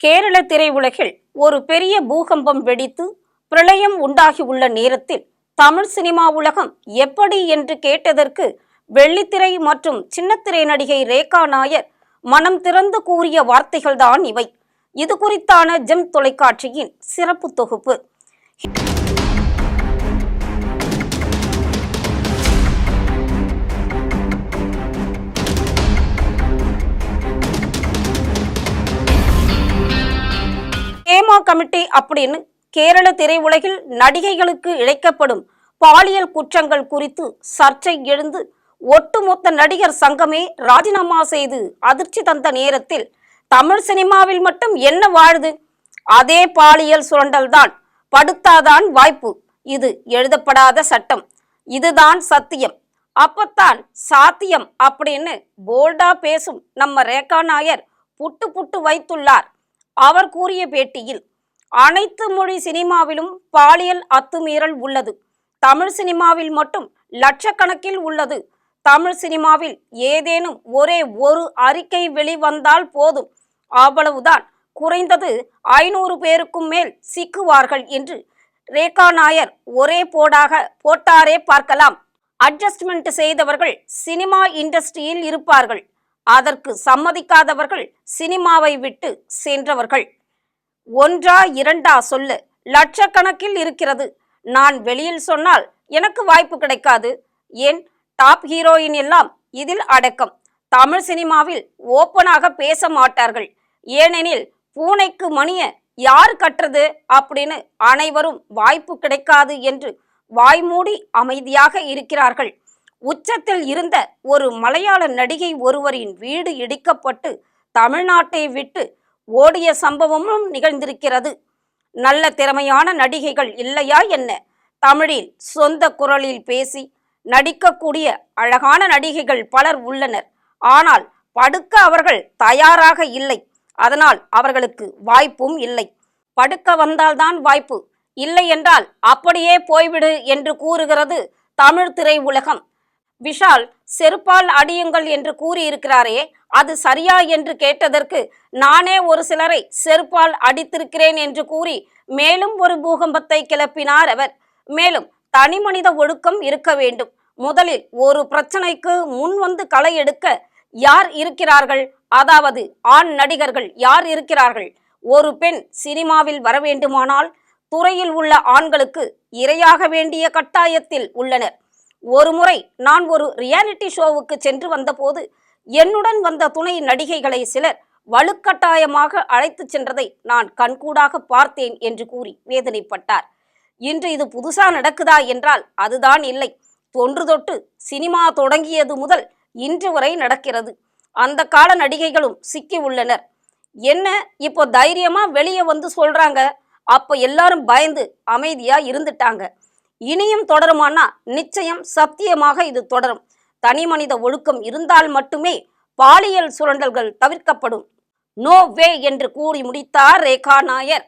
கேரள திரையுலகில் ஒரு பெரிய பூகம்பம் வெடித்து பிரளயம் உண்டாகியுள்ள நேரத்தில் தமிழ் சினிமா உலகம் எப்படி என்று கேட்டதற்கு வெள்ளித்திரை மற்றும் சின்னத்திரை நடிகை ரேகா நாயர் மனம் திறந்து கூறிய வார்த்தைகள்தான் இவை. இது குறித்தான ஜெம் தொலைக்காட்சியின் சிறப்பு தொகுப்பு. ஹேமா கமிட்டி அப்படின்னு கேரள திரையுலகில் நடிகைகளுக்கு இழைக்கப்படும் பாலியல் குற்றங்கள் குறித்து சர்ச்சை எழுந்து ஒட்டுமொத்த நடிகர் சங்கமே ராஜினாமா செய்து அதிர்ச்சி தந்த நேரத்தில் தமிழ் சினிமாவில் மட்டும் என்ன வாழுது? அதே பாலியல் சுரண்டல் தான். படுத்தாதான் வாய்ப்பு. இது எழுதப்படாத சட்டம். இதுதான் சத்தியம். அப்பத்தான் சாத்தியம் அப்படின்னு போல்டா பேசும் நம்ம ரேகா நாயர் புட்டு வைத்துள்ளார். அவர் கூறிய பேட்டியில், அனைத்து மொழி சினிமாவிலும் பாலியல் அத்துமீறல் உள்ளது. தமிழ் சினிமாவில் மட்டும் லட்சக்கணக்கில் உள்ளது. தமிழ் சினிமாவில் ஏதேனும் ஒரே ஒரு அறிக்கை வெளிவந்தால் போதும், அவ்வளவுதான். குறைந்தது 500 பேருக்கும் மேல் சிக்குவார்கள் என்று ரேகா நாயர் ஒரே போட்டாரே பார்க்கலாம். அட்ஜஸ்ட்மெண்ட் செய்தவர்கள் சினிமா இண்டஸ்ட்ரியில் இருப்பார்கள். அதற்கு சம்மதிக்காதவர்கள் சினிமாவை விட்டு சென்றவர்கள். ஒன்றா இரண்டா சொல்லு, லட்சக்கணக்கில் இருக்கிறது. நான் வெளியில் சொன்னால் எனக்கு வாய்ப்பு கிடைக்காது. ஏன், டாப் ஹீரோயின் எல்லாம் இதில் அடக்கம். தமிழ் சினிமாவில் ஓப்பனாக பேச மாட்டார்கள். ஏனெனில் பூனைக்கு மணிய யார் கட்டுறது அப்படின்னு அனைவரும் வாய்ப்பு கிடைக்காது என்று வாய்மூடி அமைதியாக இருக்கிறார்கள். உச்சத்தில் இருந்த ஒரு மலையாள நடிகை ஒருவரின் வீடு இடிக்கப்பட்டு தமிழ்நாட்டை விட்டு ஓடிய சம்பவமும் நிகழ்ந்திருக்கிறது. நல்ல திறமையான நடிகைகள் இல்லையா என்ன? தமிழில் சொந்த குரலில் பேசி நடிக்கக்கூடிய அழகான நடிகைகள் பலர் உள்ளனர். ஆனால் படுக்க அவர்கள் தயாராக இல்லை. அதனால் அவர்களுக்கு வாய்ப்பும் இல்லை. படுக்க வந்தால்தான் வாய்ப்பு, இல்லை என்றால் அப்படியே போய்விடு என்று கூறுகிறது தமிழ் திரை உலகம். விஷால் செருப்பால் அடியுங்கள் என்று கூறியிருக்கிறாரே, அது சரியா என்று கேட்டதற்கு நானே ஒரு சிலரை செருப்பால் அடித்திருக்கிறேன் என்று கூறி மேலும் ஒரு பூகம்பத்தை கிளப்பினார் அவர். மேலும் தனி மனித ஒழுக்கம் இருக்க வேண்டும். முதலில் ஒரு பிரச்சனைக்கு முன் வந்து களை எடுக்க யார் இருக்கிறார்கள்? அதாவது ஆண் நடிகர்கள் யார் இருக்கிறார்கள்? ஒரு பெண் சினிமாவில் வர வேண்டுமானால் துறையில் உள்ள ஆண்களுக்கு இரையாக வேண்டிய கட்டாயத்தில் உள்ளனர். ஒரு முறை நான் ஒரு ரியாலிட்டி ஷோவுக்கு சென்று வந்தபோது என்னுடன் வந்த துணை நடிகைகளை சிலர் வலுக்கட்டாயமாக அழைத்து சென்றதை நான் கண்கூடாக பார்த்தேன் என்று கூறி வேதனைப்பட்டார். இன்று இது புதுசா நடக்குதா என்றால் அதுதான் இல்லை. தொன்று தொட்டு சினிமா தொடங்கியது முதல் இன்று வரை நடக்கிறது. அந்த கால நடிகைகளும் சிக்கி உள்ளனர். என்ன இப்போ தைரியமா வெளியே வந்து சொல்றாங்க? அப்ப எல்லாரும் பயந்து அமைதியா இருந்துட்டாங்க. இனியும் தொடருமானா நிச்சயம் சத்தியமாக இது தொடரும். தனி மனித ஒழுக்கம் இருந்தால் மட்டுமே பாலியல் சுரண்டல்கள் தவிர்க்கப்படும். நோ வே என்று கூறி முடித்தார் ரேகா நாயர்.